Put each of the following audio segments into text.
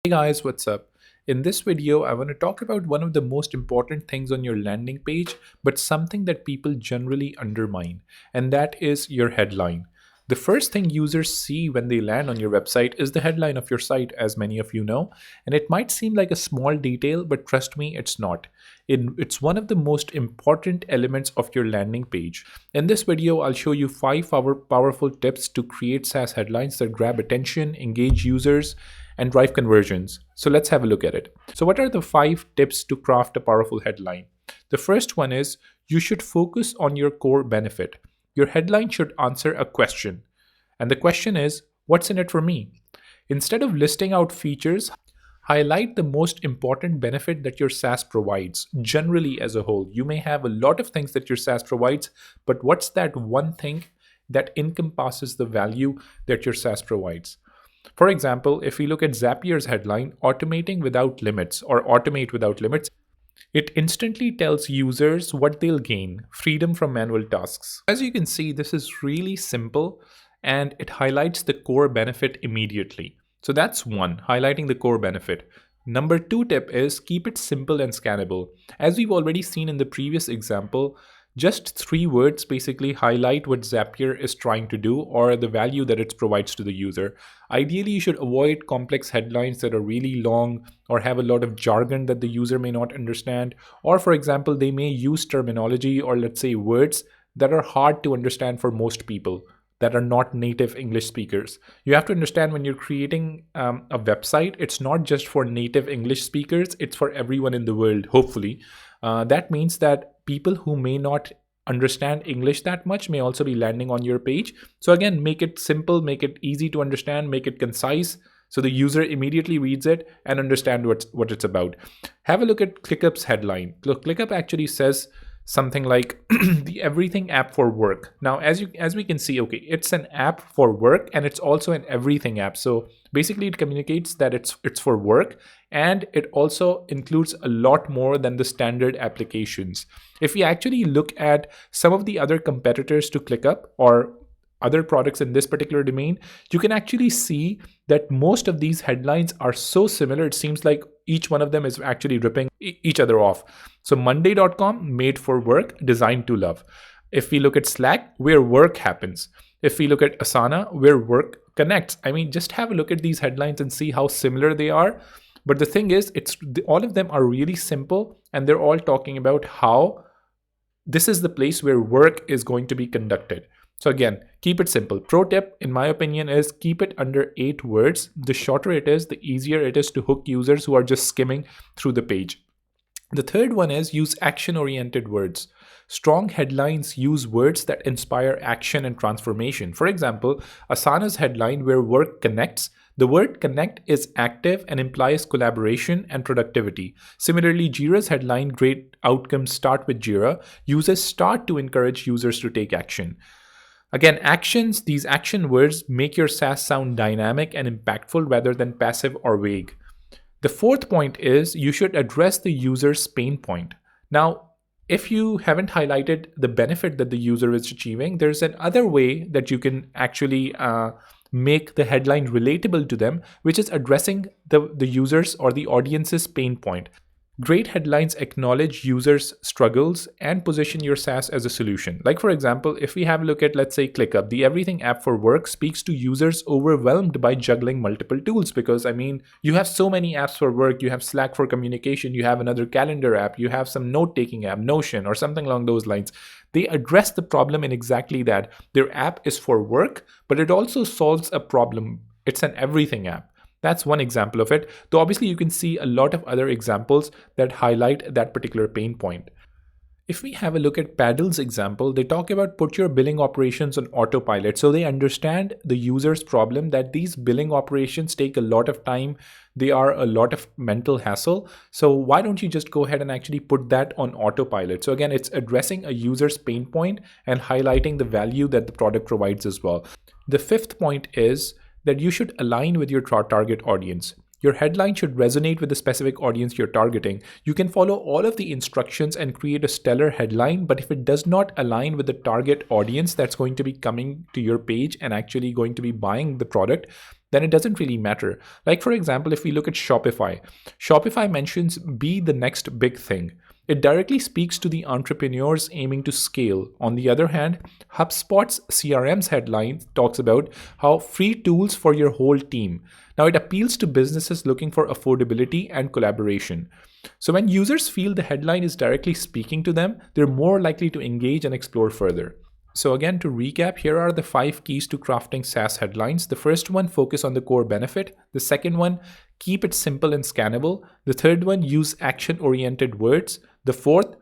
Hey guys, what's up? In this video, I want to talk about one of the most important things on your landing page, but something that people generally undermine, and that is your headline. The first thing users see when they land on your website is the headline of your site, as many of you know, and it might seem like a small detail, but trust me, it's not. It's one of the most important elements of your landing page. In this video, I'll show you 5 powerful tips to create SaaS headlines that grab attention, engage users, and drive conversions. So let's have a look at it. So, what are the 5 tips to craft a powerful headline? The first one is you should focus on your core benefit. Your headline should answer a question. And the question is, what's in it for me? Instead of listing out features, highlight the most important benefit that your SaaS provides. Generally, as a whole, you may have a lot of things that your SaaS provides, but what's that one thing that encompasses the value that your SaaS provides? For example, if we look at Zapier's headline, Automating Without Limits or Automate Without Limits, it instantly tells users what they'll gain: freedom from manual tasks. As you can see, this is really simple and it highlights the core benefit immediately. So that's one, highlighting the core benefit. Number 2 tip is keep it simple and scannable. As we've already seen in the previous example, just 3 words basically highlight what Zapier is trying to do or the value that it provides to the user. Ideally, you should avoid complex headlines that are really long or have a lot of jargon that the user may not understand. Or, for example, they may use terminology or, let's say, words that are hard to understand for most people that are not native English speakers. You have to understand when you're creating a website, it's not just for native English speakers, it's for everyone in the world, hopefully. That means that people who may not understand English that much may also be landing on your page. So again, make it simple, make it easy to understand, make it concise, so the user immediately reads it and understand what it's about. Have a look at ClickUp's headline. Look, ClickUp actually says something like the everything app for work. Now, as we can see, okay, it's an app for work and it's also an everything app. So basically it communicates that it's for work, and it also includes a lot more than the standard applications. If we actually look at some of the other competitors to ClickUp or other products in this particular domain, you can actually see that most of these headlines are so similar. It seems like each one of them is actually ripping each other off. So Monday.com, made for work, designed to love. If we look at Slack, where work happens. If we look at Asana, where work connects. I mean, just have a look at these headlines and see how similar they are. But the thing is, all of them are really simple, and they're all talking about how this is the place where work is going to be conducted. So again, keep it simple. Pro tip, in my opinion, is keep it under 8 words. The shorter it is, the easier it is to hook users who are just skimming through the page. The third one is use action-oriented words. Strong headlines use words that inspire action and transformation. For example, Asana's headline, where work connects, the word connect is active and implies collaboration and productivity. Similarly, Jira's headline, great outcomes start with Jira, uses start to encourage users to take action. Again, actions, these action words make your SaaS sound dynamic and impactful rather than passive or vague. The fourth point is you should address the user's pain point. Now, if you haven't highlighted the benefit that the user is achieving, there's another way that you can actually make the headline relatable to them, which is addressing the user's or the audience's pain point. Great headlines acknowledge users' struggles and position your SaaS as a solution. Like, for example, if we have a look at, let's say, ClickUp, the everything app for work speaks to users overwhelmed by juggling multiple tools, because, I mean, you have so many apps for work. You have Slack for communication. You have another calendar app. You have some note-taking app, Notion, or something along those lines. They address the problem in exactly that. Their app is for work, but it also solves a problem. It's an everything app. That's one example of it, though obviously you can see a lot of other examples that highlight that particular pain point. If we have a look at Paddle's example, they talk about put your billing operations on autopilot. So they understand the user's problem that these billing operations take a lot of time. They are a lot of mental hassle. So why don't you just go ahead and actually put that on autopilot? So again, it's addressing a user's pain point and highlighting the value that the product provides as well. The fifth point is that you should align with your target audience. Your headline should resonate with the specific audience you're targeting. You can follow all of the instructions and create a stellar headline, but if it does not align with the target audience that's going to be coming to your page and actually going to be buying the product, then it doesn't really matter. Like for example, if we look at Shopify mentions be the next big thing. It directly speaks to the entrepreneurs aiming to scale. On the other hand, HubSpot's CRM's headline talks about how free tools for your whole team. Now, it appeals to businesses looking for affordability and collaboration. So, when users feel the headline is directly speaking to them, they're more likely to engage and explore further. So again, to recap, here are the 5 keys to crafting SaaS headlines. The first one, focus on the core benefit. The second one, keep it simple and scannable. The third one, use action-oriented words. The fourth,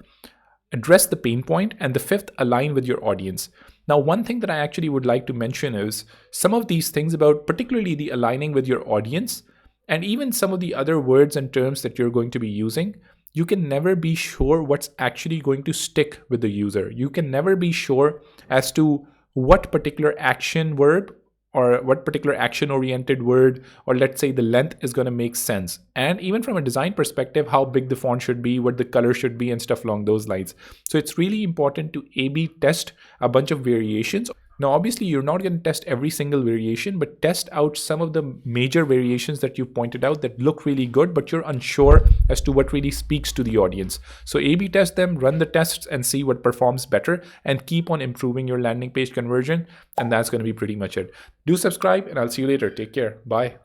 address the pain point. And the fifth, align with your audience. Now, one thing that I actually would like to mention is some of these things about particularly the aligning with your audience and even some of the other words and terms that you're going to be using. You can never be sure what's actually going to stick with the user. You can never be sure as to what particular action verb or what particular action oriented word, or let's say the length, is going to make sense. And even from a design perspective, how big the font should be, what the color should be, and stuff along those lines. So it's really important to A/B test a bunch of variations. Now, obviously, you're not going to test every single variation, but test out some of the major variations that you pointed out that look really good, but you're unsure as to what really speaks to the audience. So A/B test them, run the tests, and see what performs better, and keep on improving your landing page conversion. And that's going to be pretty much it. Do subscribe, and I'll see you later. Take care. Bye.